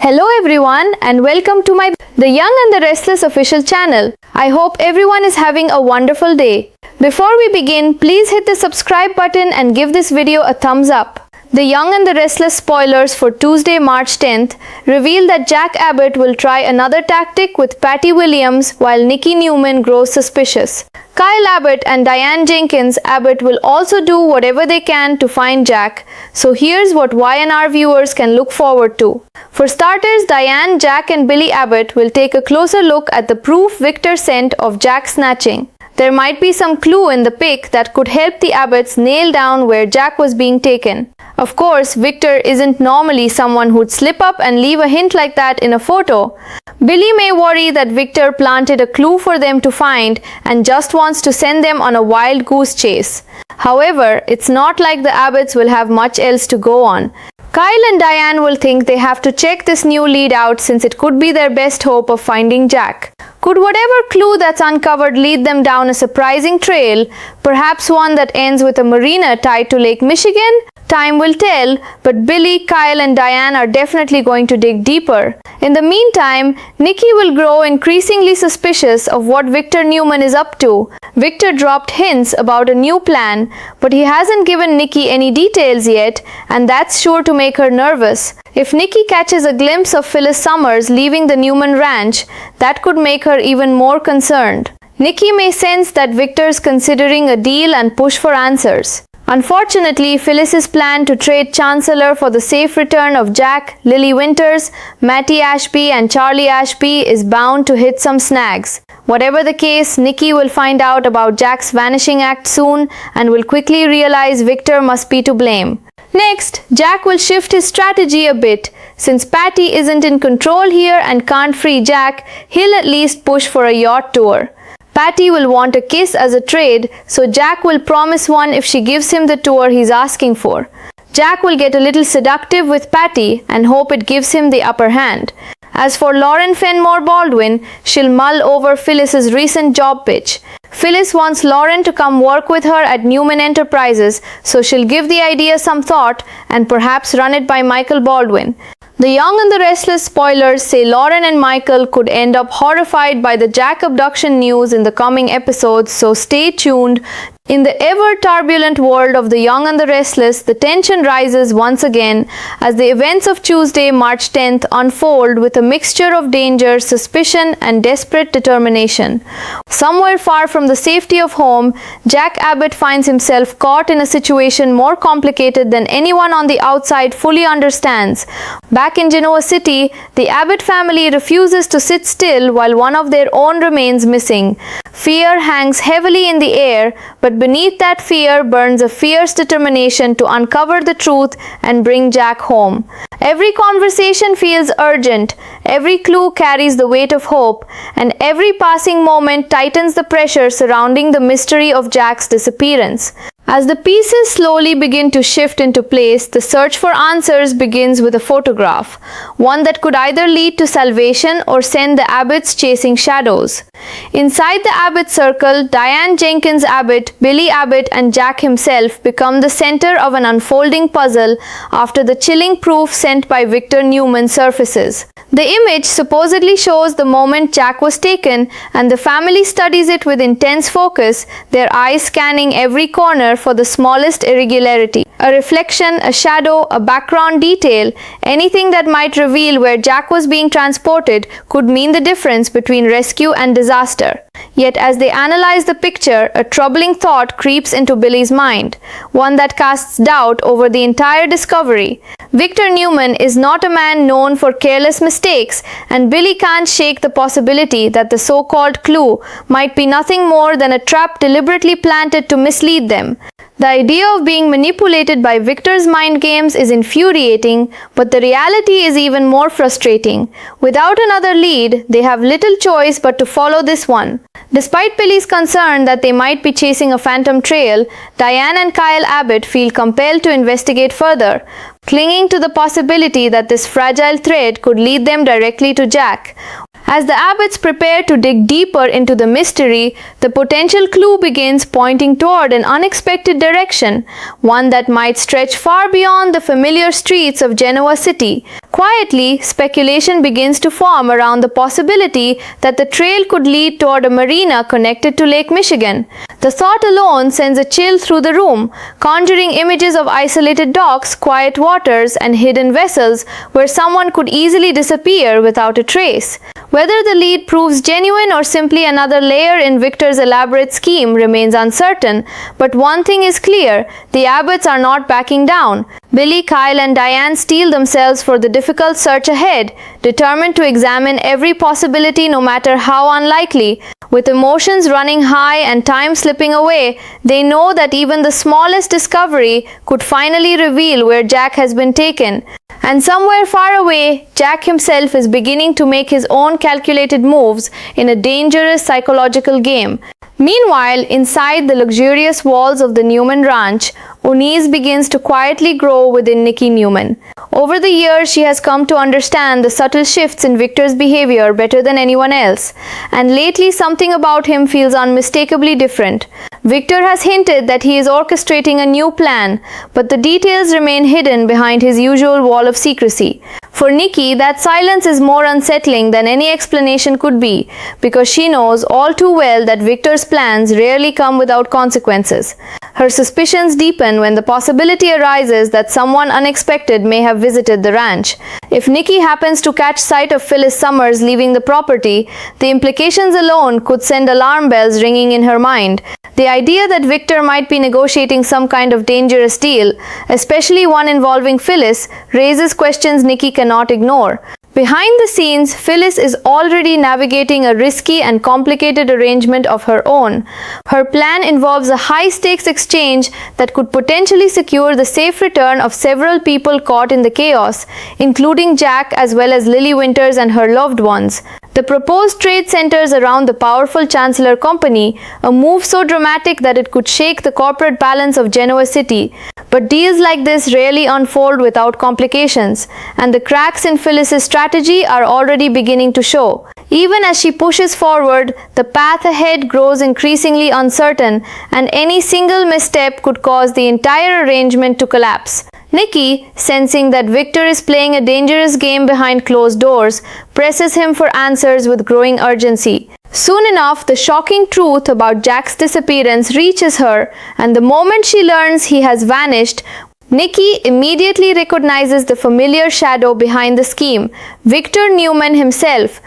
Hello everyone and welcome to my The Young and the Restless official channel. I hope everyone is having a wonderful day. Before we begin, please hit the subscribe button and give this video a thumbs up. The Young and the Restless spoilers for Tuesday, March 10th reveal that Jack Abbott will try another tactic with Patty Williams while Nikki Newman grows suspicious. Kyle Abbott and Diane Jenkins Abbott will also do whatever they can to find Jack, so here's what YNR viewers can look forward to. For starters, Diane, Jack and Billy Abbott will take a closer look at the proof Victor sent of Jack snatching. There might be some clue in the pic that could help the Abbotts nail down where Jack was being taken. Of course, Victor isn't normally someone who'd slip up and leave a hint like that in a photo. Billy may worry that Victor planted a clue for them to find and just wants to send them on a wild goose chase. However, it's not like the Abbotts will have much else to go on. Kyle and Diane will think they have to check this new lead out since it could be their best hope of finding Jack. Could whatever clue that's uncovered lead them down a surprising trail, perhaps one that ends with a marina tied to Lake Michigan? Time will tell, but Billy, Kyle and Diane are definitely going to dig deeper. In the meantime, Nikki will grow increasingly suspicious of what Victor Newman is up to. Victor dropped hints about a new plan, but he hasn't given Nikki any details yet, and that's sure to make her nervous. If Nikki catches a glimpse of Phyllis Summers leaving the Newman ranch, that could make her even more concerned. Nikki may sense that Victor's considering a deal and push for answers. Unfortunately, Phyllis's plan to trade Chancellor for the safe return of Jack, Lily Winters, Matty Ashby and Charlie Ashby is bound to hit some snags. Whatever the case, Nikki will find out about Jack's vanishing act soon and will quickly realize Victor must be to blame. Next, Jack will shift his strategy a bit. Since Patty isn't in control here and can't free Jack, he'll at least push for a yacht tour. Patty will want a kiss as a trade, so Jack will promise one if she gives him the tour he's asking for. Jack will get a little seductive with Patty and hope it gives him the upper hand. As for Lauren Fenmore Baldwin, she'll mull over Phyllis's recent job pitch. Phyllis wants Lauren to come work with her at Newman Enterprises, so she'll give the idea some thought and perhaps run it by Michael Baldwin. The Young and the Restless spoilers say Lauren and Michael could end up horrified by the Jack abduction news in the coming episodes, so stay tuned. In the ever-turbulent world of The Young and the Restless, the tension rises once again as the events of Tuesday, March 10th unfold with a mixture of danger, suspicion, and desperate determination. Somewhere far from the safety of home, Jack Abbott finds himself caught in a situation more complicated than anyone on the outside fully understands. Back in Genoa City, the Abbott family refuses to sit still while one of their own remains missing. Fear hangs heavily in the air, but beneath that fear burns a fierce determination to uncover the truth and bring Jack home. Every conversation feels urgent, every clue carries the weight of hope, and every passing moment tightens the pressure surrounding the mystery of Jack's disappearance. As the pieces slowly begin to shift into place, the search for answers begins with a photograph, one that could either lead to salvation or send the Abbotts chasing shadows. Inside the Abbott circle, Diane Jenkins Abbott, Billy Abbott and Jack himself become the center of an unfolding puzzle after the chilling proof sent by Victor Newman surfaces. The image supposedly shows the moment Jack was taken, and the family studies it with intense focus, their eyes scanning every corner for the smallest irregularity. A reflection, a shadow, a background detail, anything that might reveal where Jack was being transported could mean the difference between rescue and disaster. Yet as they analyze the picture, a troubling thought creeps into Billy's mind, one that casts doubt over the entire discovery. Victor Newman is not a man known for careless mistakes, and Billy can't shake the possibility that the so-called clue might be nothing more than a trap deliberately planted to mislead them. The idea of being manipulated by Victor's mind games is infuriating, but the reality is even more frustrating. Without another lead, they have little choice but to follow this one. Despite Billy's concern that they might be chasing a phantom trail, Diane and Kyle Abbott feel compelled to investigate further, clinging to the possibility that this fragile thread could lead them directly to Jack. As the Abbotts prepare to dig deeper into the mystery, the potential clue begins pointing toward an unexpected direction, one that might stretch far beyond the familiar streets of Genoa City. Quietly, speculation begins to form around the possibility that the trail could lead toward a marina connected to Lake Michigan. The thought alone sends a chill through the room, conjuring images of isolated docks, quiet waters, and hidden vessels where someone could easily disappear without a trace. Whether the lead proves genuine or simply another layer in Victor's elaborate scheme remains uncertain, but one thing is clear: the Abbotts are not backing down. Billy, Kyle, and Diane steel themselves for the difficult search ahead, determined to examine every possibility no matter how unlikely. With emotions running high and time slipping away, they know that even the smallest discovery could finally reveal where Jack has been taken. And somewhere far away, Jack himself is beginning to make his own calculated moves in a dangerous psychological game. Meanwhile, inside the luxurious walls of the Newman Ranch, unease begins to quietly grow within Nikki Newman. Over the years, she has come to understand the subtle shifts in Victor's behavior better than anyone else, and lately something about him feels unmistakably different. Victor has hinted that he is orchestrating a new plan, but the details remain hidden behind his usual wall of secrecy. For Nikki, that silence is more unsettling than any explanation could be, because she knows all too well that Victor's plans rarely come without consequences. Her suspicions deepen when the possibility arises that someone unexpected may have visited the ranch. If Nikki happens to catch sight of Phyllis Summers leaving the property, the implications alone could send alarm bells ringing in her mind. The idea that Victor might be negotiating some kind of dangerous deal, especially one involving Phyllis, raises questions Nikki cannot ignore. Behind the scenes, Phyllis is already navigating a risky and complicated arrangement of her own. Her plan involves a high-stakes exchange that could potentially secure the safe return of several people caught in the chaos, including Jack as well as Lily Winters and her loved ones. The proposed trade centers around the powerful Chancellor Company, a move so dramatic that it could shake the corporate balance of Genoa City. But deals like this rarely unfold without complications, and the cracks in Phyllis's strategy are already beginning to show. Even as she pushes forward, the path ahead grows increasingly uncertain, and any single misstep could cause the entire arrangement to collapse. Nikki, sensing that Victor is playing a dangerous game behind closed doors, presses him for answers with growing urgency. Soon enough, the shocking truth about Jack's disappearance reaches her, and the moment she learns he has vanished, Nikki immediately recognizes the familiar shadow behind the scheme, Victor Newman himself.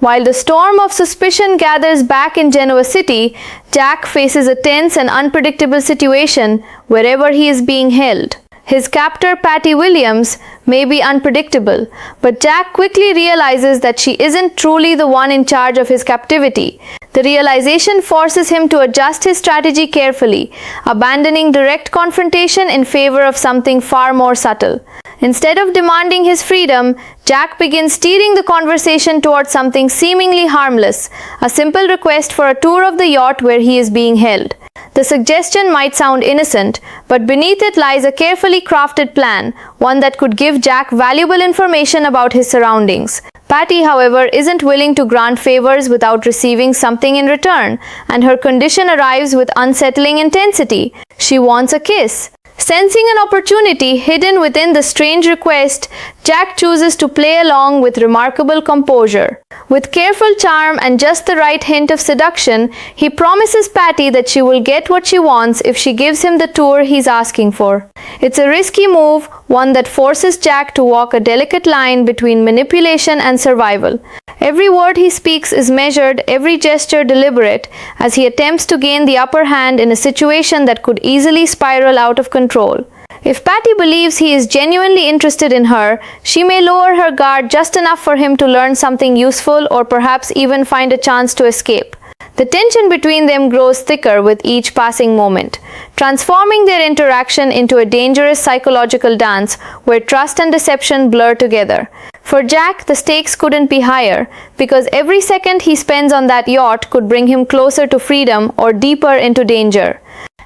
While the storm of suspicion gathers back in Genoa City, Jack faces a tense and unpredictable situation wherever he is being held. His captor, Patty Williams, may be unpredictable, but Jack quickly realizes that she isn't truly the one in charge of his captivity. The realization forces him to adjust his strategy carefully, abandoning direct confrontation in favor of something far more subtle. Instead of demanding his freedom, Jack begins steering the conversation towards something seemingly harmless, a simple request for a tour of the yacht where he is being held. The suggestion might sound innocent, but beneath it lies a carefully crafted plan, one that could give Jack valuable information about his surroundings. Patty, however, isn't willing to grant favors without receiving something in return, and her condition arrives with unsettling intensity. She wants a kiss. Sensing an opportunity hidden within the strange request, Jack chooses to play along with remarkable composure. With careful charm and just the right hint of seduction, he promises Patty that she will get what she wants if she gives him the tour he's asking for. It's a risky move, one that forces Jack to walk a delicate line between manipulation and survival. Every word he speaks is measured, every gesture deliberate, as he attempts to gain the upper hand in a situation that could easily spiral out of control. If Patty believes he is genuinely interested in her, she may lower her guard just enough for him to learn something useful or perhaps even find a chance to escape. The tension between them grows thicker with each passing moment, transforming their interaction into a dangerous psychological dance where trust and deception blur together. For Jack, the stakes couldn't be higher, because every second he spends on that yacht could bring him closer to freedom or deeper into danger.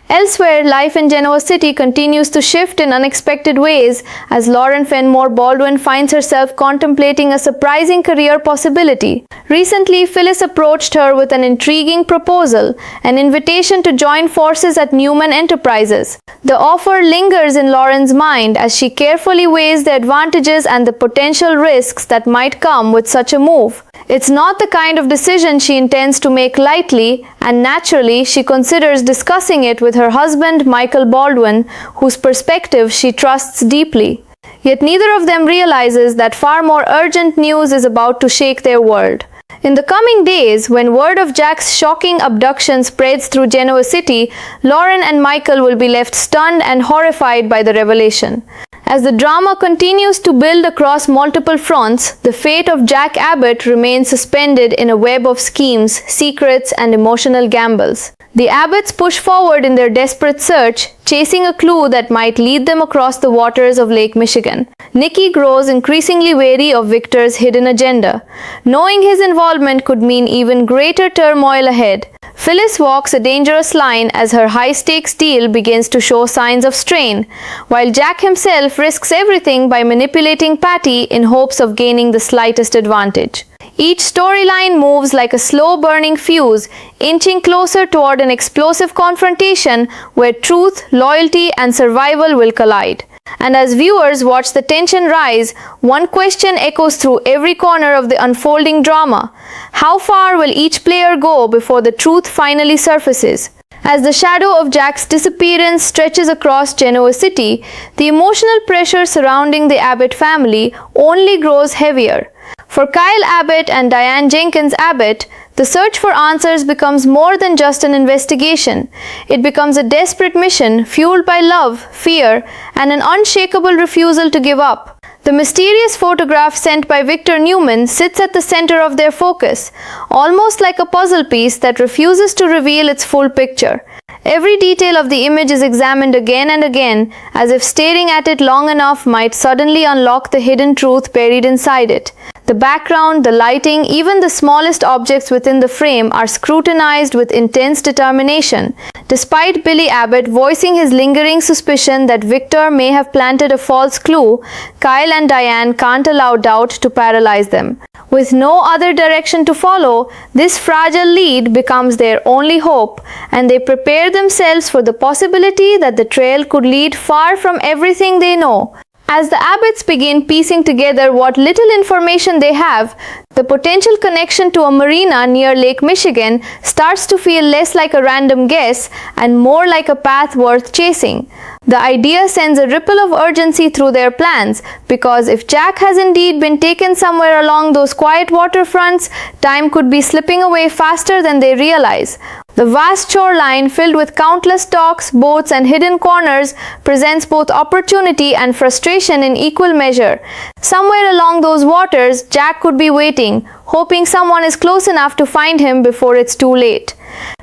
Elsewhere, life in Genoa City continues to shift in unexpected ways as Lauren Fenmore Baldwin finds herself contemplating a surprising career possibility. Recently, Phyllis approached her with an intriguing proposal, an invitation to join forces at Newman Enterprises. The offer lingers in Lauren's mind as she carefully weighs the advantages and the potential risks that might come with such a move. It's not the kind of decision she intends to make lightly, and naturally, she considers discussing it with her husband, Michael Baldwin, whose perspective she trusts deeply. Yet neither of them realizes that far more urgent news is about to shake their world. In the coming days, when word of Jack's shocking abduction spreads through Genoa City, Lauren and Michael will be left stunned and horrified by the revelation. As the drama continues to build across multiple fronts, the fate of Jack Abbott remains suspended in a web of schemes, secrets, and emotional gambles. The Abbotts push forward in their desperate search, chasing a clue that might lead them across the waters of Lake Michigan. Nikki grows increasingly wary of Victor's hidden agenda. Knowing his involvement could mean even greater turmoil ahead, Phyllis walks a dangerous line as her high-stakes deal begins to show signs of strain, while Jack himself risks everything by manipulating Patty in hopes of gaining the slightest advantage. Each storyline moves like a slow-burning fuse, inching closer toward an explosive confrontation where truth, loyalty, and survival will collide. And as viewers watch the tension rise, one question echoes through every corner of the unfolding drama. How far will each player go before the truth finally surfaces? As the shadow of Jack's disappearance stretches across Genoa City, the emotional pressure surrounding the Abbott family only grows heavier. For Kyle Abbott and Diane Jenkins Abbott, the search for answers becomes more than just an investigation. It becomes a desperate mission fueled by love, fear, and an unshakable refusal to give up. The mysterious photograph sent by Victor Newman sits at the center of their focus, almost like a puzzle piece that refuses to reveal its full picture. Every detail of the image is examined again and again, as if staring at it long enough might suddenly unlock the hidden truth buried inside it. The background, the lighting, even the smallest objects within the frame are scrutinized with intense determination. Despite Billy Abbott voicing his lingering suspicion that Victor may have planted a false clue, Kyle and Diane can't allow doubt to paralyze them. With no other direction to follow, this fragile lead becomes their only hope, and they prepare themselves for the possibility that the trail could lead far from everything they know. As the Abbotts begin piecing together what little information they have, the potential connection to a marina near Lake Michigan starts to feel less like a random guess and more like a path worth chasing. The idea sends a ripple of urgency through their plans, because if Jack has indeed been taken somewhere along those quiet waterfronts, time could be slipping away faster than they realize. The vast shoreline, filled with countless docks, boats, and hidden corners, presents both opportunity and frustration in equal measure. Somewhere along those waters, Jack could be waiting, hoping someone is close enough to find him before it's too late.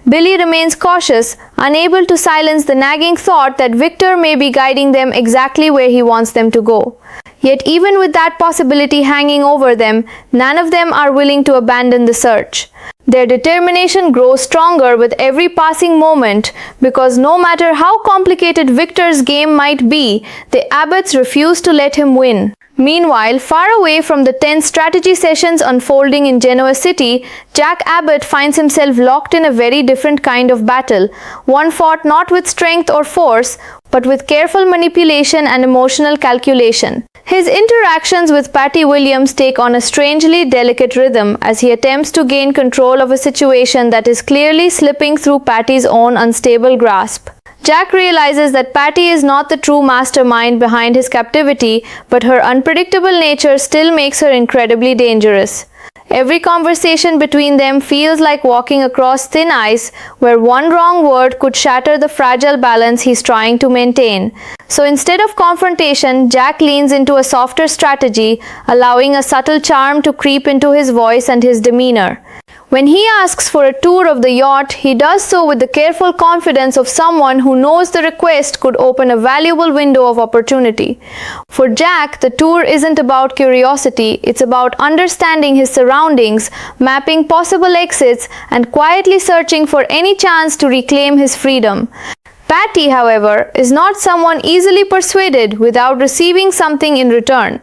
Billy remains cautious, unable to silence the nagging thought that Victor may be guiding them exactly where he wants them to go. Yet even with that possibility hanging over them, none of them are willing to abandon the search. Their determination grows stronger with every passing moment, because no matter how complicated Victor's game might be, the Abbotts refuse to let him win. Meanwhile, far away from the tense strategy sessions unfolding in Genoa City, Jack Abbott finds himself locked in a very different kind of battle, one fought not with strength or force, but with careful manipulation and emotional calculation. His interactions with Patty Williams take on a strangely delicate rhythm as he attempts to gain control of a situation that is clearly slipping through Patty's own unstable grasp. Jack realizes that Patty is not the true mastermind behind his captivity, but her unpredictable nature still makes her incredibly dangerous. Every conversation between them feels like walking across thin ice, where one wrong word could shatter the fragile balance he's trying to maintain. So instead of confrontation, Jack leans into a softer strategy, allowing a subtle charm to creep into his voice and his demeanor. When he asks for a tour of the yacht, he does so with the careful confidence of someone who knows the request could open a valuable window of opportunity. For Jack, the tour isn't about curiosity, it's about understanding his surroundings, mapping possible exits, and quietly searching for any chance to reclaim his freedom. Patty, however, is not someone easily persuaded without receiving something in return.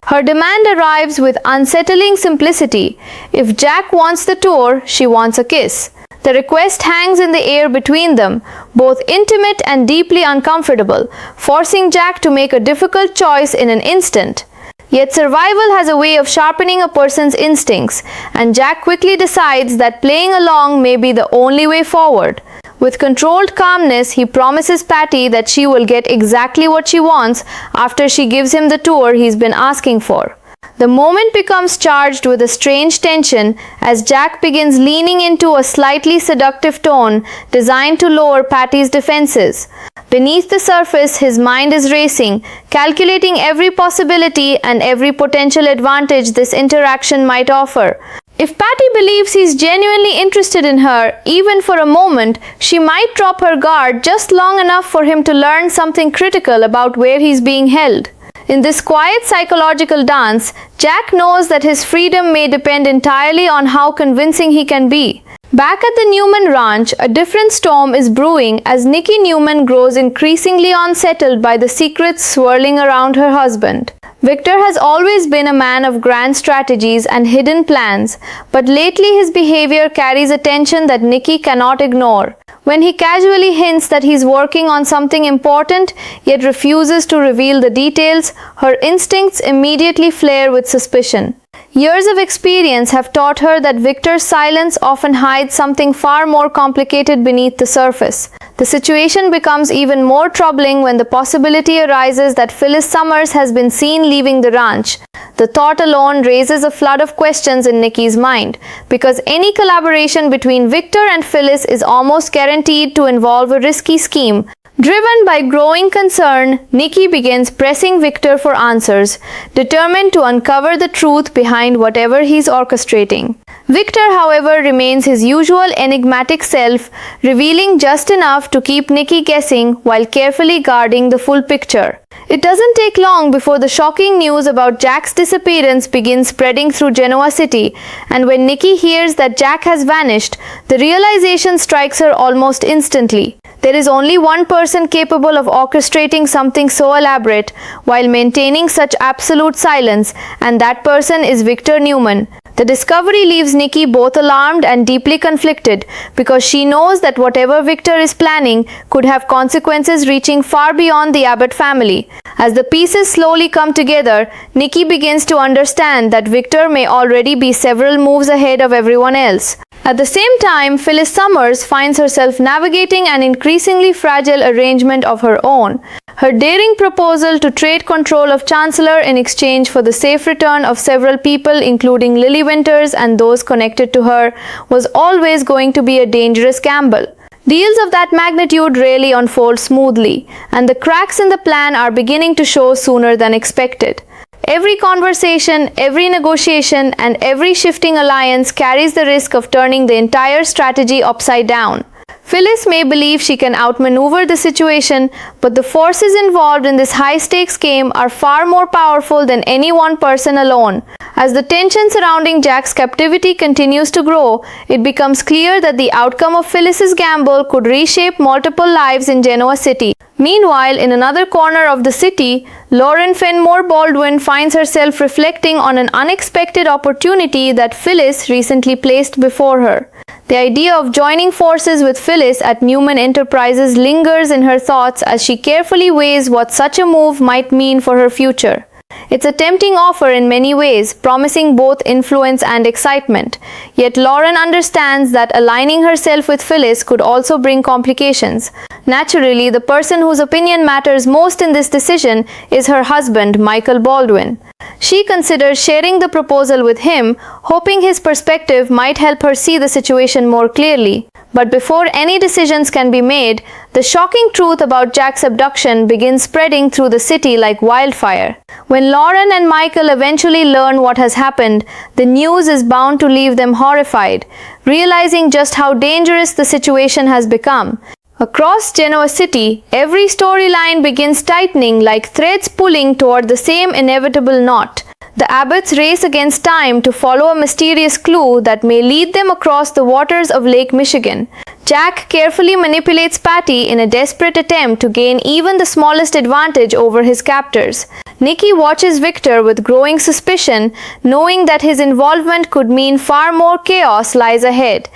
Her demand arrives with unsettling simplicity. If Jack wants the tour, she wants a kiss. The request hangs in the air between them, both intimate and deeply uncomfortable, forcing Jack to make a difficult choice in an instant. Yet survival has a way of sharpening a person's instincts, and Jack quickly decides that playing along may be the only way forward. With controlled calmness, he promises Patty that she will get exactly what she wants after she gives him the tour he's been asking for. The moment becomes charged with a strange tension as Jack begins leaning into a slightly seductive tone designed to lower Patty's defenses. Beneath the surface, his mind is racing, calculating every possibility and every potential advantage this interaction might offer. If Patty believes he's genuinely interested in her, even for a moment, she might drop her guard just long enough for him to learn something critical about where he's being held. In this quiet psychological dance, Jack knows that his freedom may depend entirely on how convincing he can be. Back at the Newman ranch, a different storm is brewing as Nikki Newman grows increasingly unsettled by the secrets swirling around her husband. Victor has always been a man of grand strategies and hidden plans, but lately his behavior carries a tension that Nikki cannot ignore. When he casually hints that he's working on something important, yet refuses to reveal the details, her instincts immediately flare with suspicion. Years of experience have taught her that Victor's silence often hides something far more complicated beneath the surface. The situation becomes even more troubling when the possibility arises that Phyllis Summers has been seen leaving the ranch. The thought alone raises a flood of questions in Nikki's mind, because any collaboration between Victor and Phyllis is almost guaranteed to involve a risky scheme. Driven by growing concern, Nikki begins pressing Victor for answers, determined to uncover the truth behind whatever he's orchestrating. Victor, however, remains his usual enigmatic self, revealing just enough to keep Nikki guessing while carefully guarding the full picture. It doesn't take long before the shocking news about Jack's disappearance begins spreading through Genoa City, and when Nikki hears that Jack has vanished, the realization strikes her almost instantly. There is only one person capable of orchestrating something so elaborate while maintaining such absolute silence, and that person is Victor Newman. The discovery leaves Nikki both alarmed and deeply conflicted, because she knows that whatever Victor is planning could have consequences reaching far beyond the Abbott family. As the pieces slowly come together, Nikki begins to understand that Victor may already be several moves ahead of everyone else. At the same time, Phyllis Summers finds herself navigating an increasingly fragile arrangement of her own. Her daring proposal to trade control of Chancellor in exchange for the safe return of several people, including Lily Winters and those connected to her, was always going to be a dangerous gamble. Deals of that magnitude rarely unfold smoothly, and the cracks in the plan are beginning to show sooner than expected. Every conversation, every negotiation, and every shifting alliance carries the risk of turning the entire strategy upside down. Phyllis may believe she can outmaneuver the situation, but the forces involved in this high-stakes game are far more powerful than any one person alone. As the tension surrounding Jack's captivity continues to grow, it becomes clear that the outcome of Phyllis's gamble could reshape multiple lives in Genoa City. Meanwhile, in another corner of the city, Lauren Fenmore Baldwin finds herself reflecting on an unexpected opportunity that Phyllis recently placed before her. The idea of joining forces with Phyllis at Newman Enterprises lingers in her thoughts as she carefully weighs what such a move might mean for her future. It's a tempting offer in many ways, promising both influence and excitement. Yet Lauren understands that aligning herself with Phyllis could also bring complications. Naturally, the person whose opinion matters most in this decision is her husband, Michael Baldwin. She considers sharing the proposal with him, hoping his perspective might help her see the situation more clearly. But before any decisions can be made, the shocking truth about Jack's abduction begins spreading through the city like wildfire. When Lauren and Michael eventually learn what has happened, the news is bound to leave them horrified, realizing just how dangerous the situation has become. Across Genoa City, every storyline begins tightening like threads pulling toward the same inevitable knot. The Abbotts race against time to follow a mysterious clue that may lead them across the waters of Lake Michigan. Jack carefully manipulates Patty in a desperate attempt to gain even the smallest advantage over his captors. Nikki watches Victor with growing suspicion, knowing that his involvement could mean far more chaos lies ahead.